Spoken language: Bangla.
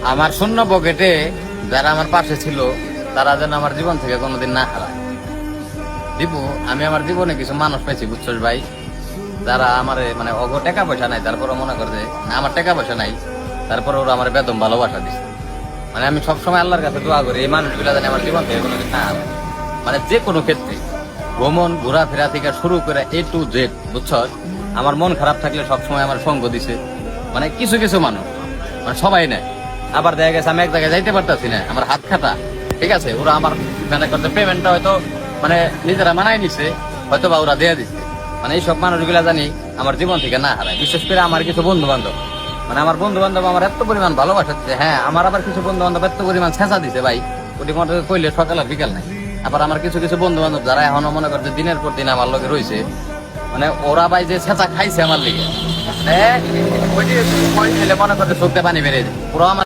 আমার শূন্য পকেটে যারা আমার পাশে ছিল তারা যেন আমার জীবন থেকে কোনোদিন না হারায়। দীপু, আমি আমার জীবনে কিছু মানুষ পেয়েছি বুঝছস ভাই, যারা আমার মানে অগ টাকা পয়সা নাই, তারপরে মনে করে যে না আমার টাকা পয়সা নাই, তারপরে ওরা আমার বেদম ভালোবাসা দিচ্ছে। মানে আমি সবসময় আল্লাহর কাছে দোয়া করি এই মানুষগুলা জানি আমার জীবন থেকে কোনোদিন না হারায়। মানে যে কোনো ক্ষেত্রে ভ্রমণ ঘোরাফেরা থেকে শুরু করে A to Z, বুঝছস, আমার মন খারাপ থাকলে সবসময় আমার সঙ্গ দিছে। মানে কিছু কিছু মানুষ, মানে সবাই নেয়। আবার দেখা গেছে আমি এক জায়গায় যাইতে পারতাছি না, আমার হাত খাটা, ঠিক আছে, ওরা আমার মানে করতে পেমেন্টটা হয়তো মানে নিজেরা মানায় নিছে, হয়তো বা ওরা দেয়া দিচ্ছে। মানে এইসব মানুষগুলা জানি আমার জীবন থেকে না হারায়। বিশেষ করে আমার কিছু বন্ধু বান্ধব, মানে আমার বন্ধু বান্ধব আমার এত পরিমাণ ভালোবাসা দিচ্ছে। হ্যাঁ, আমার আবার কিছু বন্ধু বান্ধব এত পরিমাণ ছেঁচা দিছে ভাই, ওটি মনে কইলে সকাল আর বিকাল নাই। আবার আমার কিছু কিছু বন্ধু বান্ধব যারা এখনো মনে করছে দিনের পর দিন আমার লগে রয়েছে, মানে ওরা ভাই যে ছেঁচা খাইছে আমার লিগে, মানে ওইটি মনে করতে চোখতে পানি বেড়ে যায়। ওরা আমার